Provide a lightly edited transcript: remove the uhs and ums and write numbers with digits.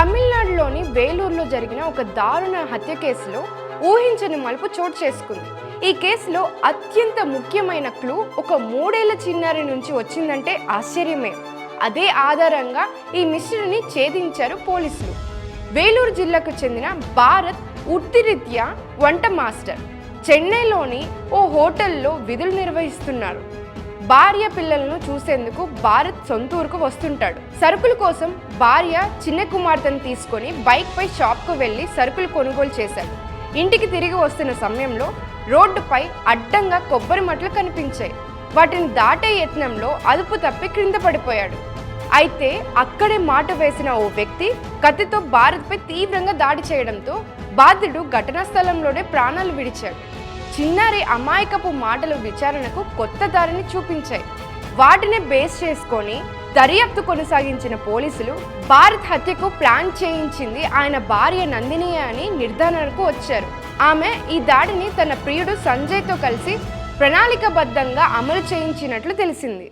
తమిళనాడులోని వేలూరులో జరిగిన ఒక దారుణ హత్య కేసులో ఊహించని మలుపు చోటు చేసుకుంది. ఈ కేసులో అత్యంత ముఖ్యమైన క్లూ ఒక 3 ఏళ్ల చిన్నారి నుంచి వచ్చిందంటే ఆశ్చర్యమే. అదే ఆధారంగా ఈ మిస్టరీని ఛేదించారు పోలీసులు. వేలూరు జిల్లాకు చెందిన భారత్ వృత్తిరీత్యా వంట మాస్టర్ చెన్నైలోని ఓ హోటల్లో విధులు నిర్వహిస్తున్నారు. భార్య పిల్లలను చూసేందుకు భారత్ సొంతూరుకు వస్తుంటాడు. సరుకుల కోసం భార్య చిన్న కుమార్తెను తీసుకొని బైక్ పై షాప్కు వెళ్లి సరుకులు కొనుగోలు చేశాడు. ఇంటికి తిరిగి వస్తున్న సమయంలో రోడ్డుపై అడ్డంగా కొబ్బరి మట్టలు కనిపించాయి. వాటిని దాటే యత్నంలో అదుపు తప్పి క్రింద పడిపోయాడు. అయితే అక్కడే మాట వేసిన ఓ వ్యక్తి కత్తితో భారత్పై తీవ్రంగా దాడి చేయడంతో బాధితుడు ఘటనా స్థలంలోనే ప్రాణాలు విడిచాడు. చిన్నారి అమాయకపు మాటలు విచారణకు కొత్త దారిని చూపించాయి. వాటిని బేస్ చేసుకొని దర్యాప్తు కొనసాగించిన పోలీసులు భారత్ హత్యకు ప్లాన్ చేయించింది ఆయన భార్య నందినియే అని నిర్ధారణకు వచ్చారు. ఆమె ఈ దాడిని తన ప్రియుడు సంజయ్తో కలిసి ప్రణాళికాబద్ధంగా అమలు చేయించినట్లు తెలిసింది.